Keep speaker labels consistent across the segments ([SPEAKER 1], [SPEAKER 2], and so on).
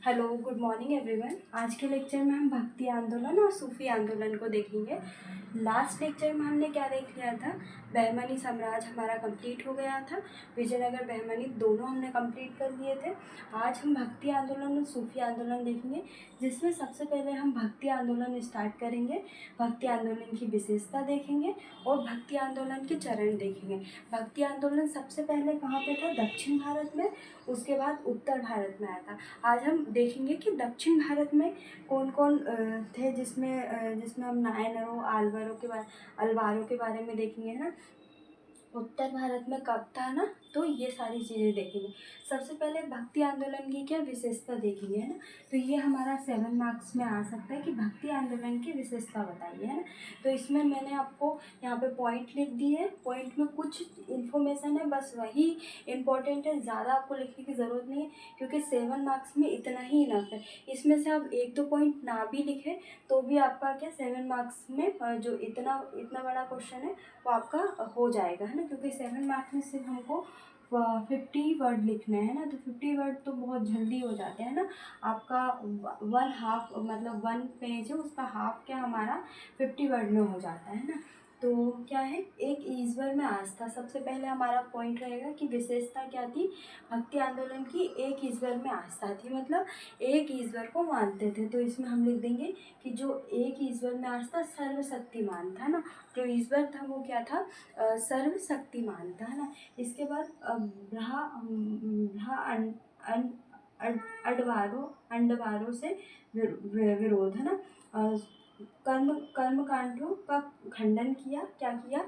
[SPEAKER 1] Hello, good morning everyone. आज के lecture में हम भक्ति आंदोलन और सूफी आंदोलन को देखेंगे। लास्ट लेक्चर में हमने क्या देख लिया था, बहमनी साम्राज्य हमारा कंप्लीट हो गया था। विजयनगर बहमनी दोनों हमने कंप्लीट कर लिए थे। आज हम भक्ति आंदोलन और सूफी आंदोलन देखेंगे, जिसमें सबसे पहले हम भक्ति आंदोलन स्टार्ट करेंगे। भक्ति आंदोलन की विशेषता देखेंगे और भक्ति आंदोलन के चरण देखेंगे। भक्ति आंदोलन सबसे पहले कहाँ पे था? दक्षिण भारत में, उसके बाद उत्तर भारत में आया था। आज हम देखेंगे कि दक्षिण भारत में कौन कौन थे, जिसमें हम नायनरों अलवारों के बारे में देखेंगे, है ना। उत्तर भारत में कब था ना, तो ये सारी चीज़ें देखेंगे। सबसे पहले भक्ति आंदोलन की क्या विशेषता देखेंगे, है ना। तो ये हमारा 7 मार्क्स में आ सकता है कि भक्ति आंदोलन की विशेषता बताइए, है ना। तो इसमें मैंने आपको यहाँ पे पॉइंट लिख दिए। पॉइंट में कुछ इन्फॉर्मेशन है, बस वही इम्पोर्टेंट है, ज़्यादा आपको लिखने की ज़रूरत नहीं है, क्योंकि 7 मार्क्स में इतना ही इनफ है। इसमें से आप 1-2 पॉइंट ना भी लिखें तो भी आपका क्या 7 मार्क्स में जो इतना बड़ा क्वेश्चन है वो आपका हो जाएगा, है ना। क्योंकि 7 मार्क्स में सिर्फ हमको 50 वर्ड लिखने हैं ना, तो 50 वर्ड तो बहुत जल्दी हो जाते हैं ना। आपका 1/2 मतलब 1 पेज है, उसका हाफ क्या हमारा 50 वर्ड में हो जाता है ना। तो क्या है, एक ईश्वर में आस्था। सबसे पहले हमारा पॉइंट रहेगा कि विशेषता क्या थी भक्ति आंदोलन की। एक ईश्वर में आस्था थी, मतलब एक ईश्वर को मानते थे। तो इसमें हम लिख देंगे कि जो एक ईश्वर में आस्था सर्वशक्तिमान था ना, जो ईश्वर था वो क्या था? सर्वशक्तिमान था, है ना। इसके बाद अंडवारों से विरोध, है ना। कर्म कांडों का खंडन किया। क्या किया?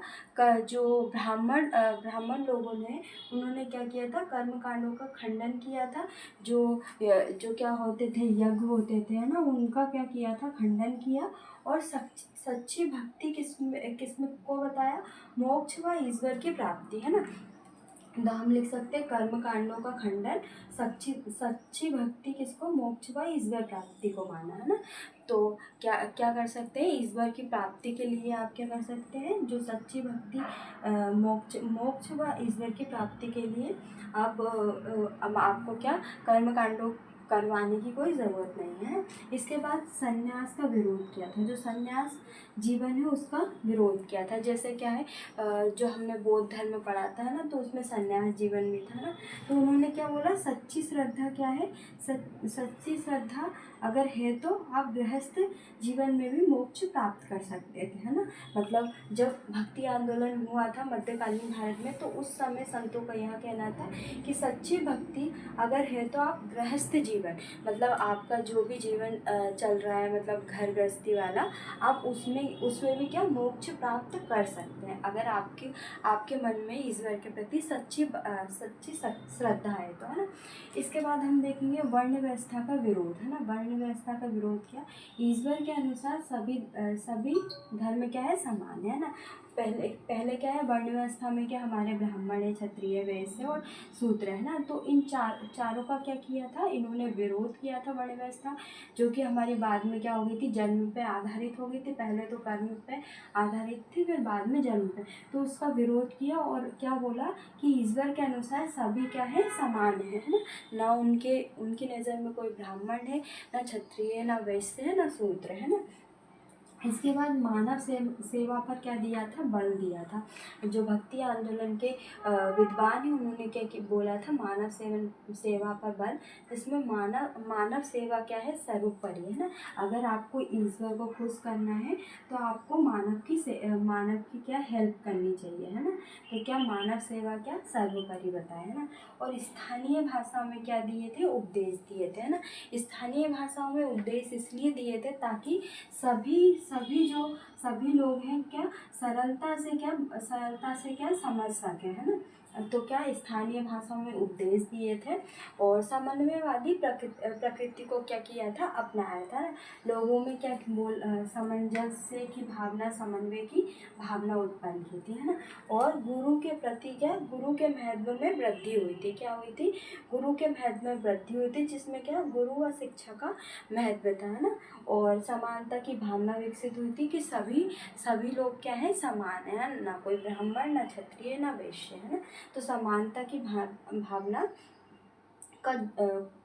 [SPEAKER 1] जो ब्राह्मण लोगों ने, उन्होंने क्या किया था? कर्म कांडों का खंडन किया था। जो क्या होते थे, यज्ञ होते थे, है ना, उनका क्या किया था? खंडन किया। और सच्ची भक्ति किसमें को बताया? मोक्ष व ईश्वर की प्राप्ति, है ना। तो हम लिख सकते हैं कर्म कांडों का खंडन, सच्ची भक्ति किसको? मोक्ष व ईश्वर प्राप्ति को माना, है ना। तो क्या क्या कर सकते हैं? ईश्वर की प्राप्ति के लिए आप क्या कर सकते हैं? जो सच्ची भक्ति मोक्ष व ईश्वर की प्राप्ति के लिए अब आपको क्या कर्म कांडों करवाने की कोई ज़रूरत नहीं है। इसके बाद संन्यास का विरोध किया था। जो संन्यास जीवन है उसका विरोध किया था। जैसे क्या है, जो हमने बौद्ध धर्म में पढ़ा था ना, तो उसमें संन्यास जीवन भी था ना। तो उन्होंने क्या बोला? सच्ची श्रद्धा क्या है? सच्ची श्रद्धा अगर है तो आप गृहस्थ जीवन में भी मोक्ष प्राप्त कर सकते थे, है ना। मतलब जब भक्ति आंदोलन हुआ था मध्यकालीन भारत में, तो उस समय संतों का यह कहना था कि सच्ची भक्ति अगर है तो आप गृहस्थ जीवन, मतलब आपका जो भी जीवन चल रहा है, मतलब घर गृहस्थी वाला, आप उसमें भी क्या मोक्ष प्राप्त कर सकते हैं, अगर आपके मन में ईश्वर के प्रति सच्ची श्रद्धा है तो, है ना। इसके बाद हम देखेंगे वर्ण व्यवस्था का विरोध, है ना। वर्ण व्यवस्था का विरोध क्या? ईश्वर के अनुसार सभी धर्म क्या है? समान है ना। पहले क्या है? वर्ण व्यवस्था में क्या हमारे ब्राह्मण है, क्षत्रिय, वैश्य और शूद्र, है ना। तो इन चारों का क्या किया था? इन्होंने विरोध किया था वर्ण व्यवस्था, जो कि हमारी बाद में क्या हो गई थी? जन्म पे आधारित हो गई थी। पहले तो कर्म पे आधारित थी, फिर बाद में जन्म पे। तो उसका विरोध किया और क्या बोला कि ईश्वर के अनुसार सभी क्या है? समान है ना। ना उनकी नज़र में कोई ब्राह्मण है, ना क्षत्रिय, ना वैश्य है, ना शूद्र, है ना। इसके बाद मानव सेवा पर क्या दिया था? बल दिया था। जो भक्ति आंदोलन के विद्वान हैं, उन्होंने क्या बोला था? मानव सेवा पर बल, जिसमें मानव सेवा क्या है? सर्वोपरि, है ना। अगर आपको ईश्वर को खुश करना है तो आपको मानव की क्या हेल्प करनी चाहिए, है ना। तो क्या मानव सेवा क्या सर्वोपरि बताया, है ना। और स्थानीय भाषा में क्या दिए थे? उपदेश दिए थे, है ना। स्थानीय भाषाओं में उपदेश इसलिए दिए थे ताकि सभी लोग हैं क्या सरलता से क्या समझ सके, है ना। तो क्या स्थानीय भाषाओं में उपदेश दिए थे और समन्वयवादी प्रकृति को क्या किया था? अपनाया था। लोगों में क्या सामंजस्य की भावना, समन्वय की भावना उत्पन्न की थी, है ना। और गुरु के प्रति क्या? गुरु के महत्व में वृद्धि हुई थी। क्या हुई थी? गुरु के महत्व में वृद्धि हुई थी, जिसमें क्या गुरु व शिक्षा का महत्व था, है ना। और समानता की भावना विकसित हुई थी कि सभी लोग क्या है? समान है ना, कोई ब्राह्मण, ना क्षत्रिय, ना वैश्य, है ना। तो समानता की भावना का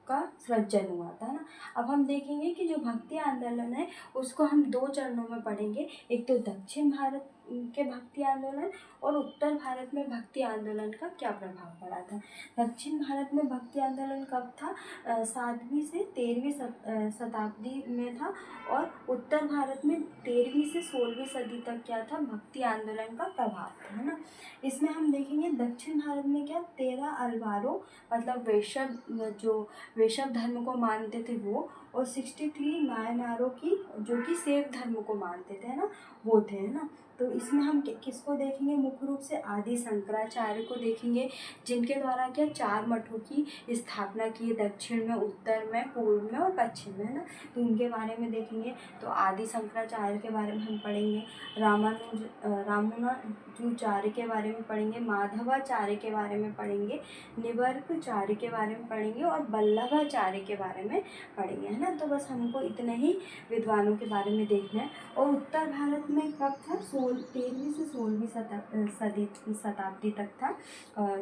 [SPEAKER 1] का सृजन हुआ था ना। अब हम देखेंगे कि जो भक्ति आंदोलन है उसको हम दो चरणों में पढ़ेंगे। एक तो दक्षिण भारत के भक्ति आंदोलन और उत्तर भारत में भक्ति आंदोलन का क्या प्रभाव पड़ा था। दक्षिण भारत में भक्ति आंदोलन कब था, 7वीं से 13वीं शताब्दी में था, और उत्तर भारत में 13वीं से 16वीं सदी तक क्या था, भक्ति आंदोलन का प्रभाव था, है ना। इसमें हम देखेंगे दक्षिण भारत में क्या 13 अलवारों मतलब वैष्णव धर्म को मानते थे वो, और 63 नायनारों की जो कि शैव धर्म को मानते थे, है ना, वो थे, है ना। तो इसमें हम किसको देखेंगे, मुख्य रूप से आदि शंकराचार्य को देखेंगे, जिनके द्वारा क्या 4 मठों की स्थापना की है, दक्षिण में, उत्तर में, पूर्व में और पश्चिम में, है ना। तो उनके बारे में देखेंगे। तो आदि शंकराचार्य के बारे में हम पढ़ेंगे, रामानुजाचार्य के बारे में पढ़ेंगे, माधवाचार्य के बारे में पढ़ेंगे, निवर्कचार्य के बारे में पढ़ेंगे और वल्लभाचार्य के बारे में पढ़ेंगे, है ना। तो बस हमको इतने ही विद्वानों के बारे में देखना है। और उत्तर भारत में कब था, 13वीं से 16वीं शताब्दी तक था।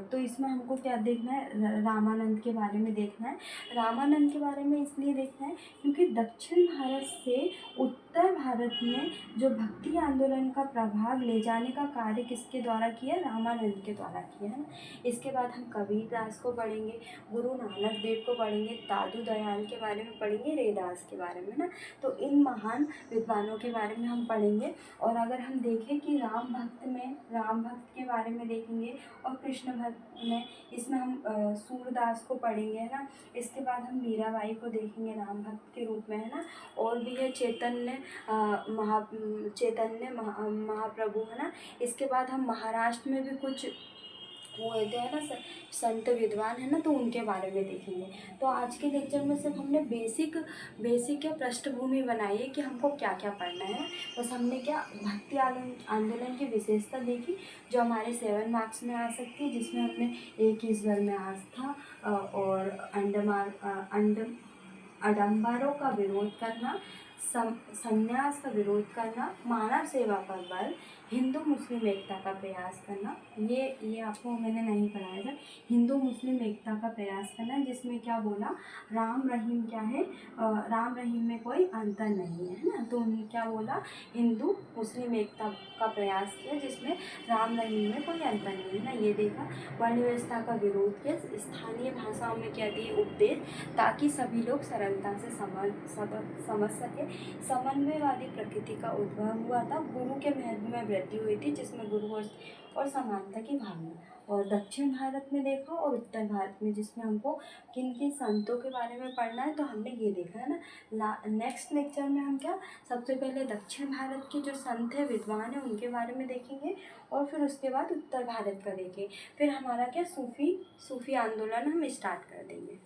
[SPEAKER 1] तो इसमें हमको क्या देखना है, रामानंद के बारे में देखना है। रामानंद के बारे में इसलिए देखना है क्योंकि दक्षिण भारत से उत्तर भारत में जो भक्ति आंदोलन का प्रभाव ले जाने का कार्य किसके द्वारा किया, रामानंद के द्वारा किया, है ना। इसके बाद हम कबीरदास को पढ़ेंगे, गुरु नानक देव को पढ़ेंगे, दादू दयाल के बारे में पढ़ेंगे, रैदास के बारे में ना। तो इन महान विद्वानों के बारे में हम पढ़ेंगे। और अगर हम देखें कि राम भक्त के बारे में देखेंगे और कृष्ण भक्त में, इसमें हम सूरदास को पढ़ेंगे, है ना। इसके बाद हम मीराबाई को देखेंगे राम भक्त के रूप में, है ना। और भी है चैतन्य महाप्रभु, है ना। इसके बाद हम महाराष्ट्र में भी कुछ वो होते हैं ना संत विद्वान, है ना, तो उनके बारे में देखेंगे। तो आज के लेक्चर में सिर्फ हमने बेसिक या पृष्ठभूमि बनाई है कि हमको क्या क्या पढ़ना है। बस हमने क्या भक्ति आंदोलन की विशेषता देखी जो हमारे 7 मार्क्स में आ सकती है, जिसमें हमने एक ही ईश्वर में आस्था और आडंबरों का विरोध करना, संन्यास का विरोध करना, मानव सेवा पर बल, हिंदू मुस्लिम एकता का प्रयास करना, ये आपको मैंने नहीं पढ़ाया था, हिंदू मुस्लिम एकता का प्रयास करना, जिसमें क्या बोला, राम रहीम क्या है, राम रहीम में कोई अंतर नहीं है ना। तो उन्होंने क्या बोला, हिंदू मुस्लिम एकता का प्रयास किया जिसमें राम रहीम में कोई अंतर नहीं है ना, ये देखा। वर्ण व्यवस्था का विरोध किया, स्थानीय भाषाओं में क्या दिए उपदेश, ताकि सभी लोग सरलता से समझ सके। समन्वयवादी प्रकृति का उद्भव हुआ था, गुरु के महत्व में वृद्धि हुई थी, जिसमें गुरु और समानता की भावना। और दक्षिण भारत में देखा और उत्तर भारत में, जिसमें हमको किन किन संतों के बारे में पढ़ना है, तो हमने ये देखा, है ना। नेक्स्ट लेक्चर में हम क्या सबसे पहले दक्षिण भारत के जो संत हैं विद्वान हैं उनके बारे में देखेंगे, और फिर उसके बाद उत्तर भारत का देखेंगे। फिर हमारा क्या सूफी आंदोलन हम स्टार्ट कर देंगे।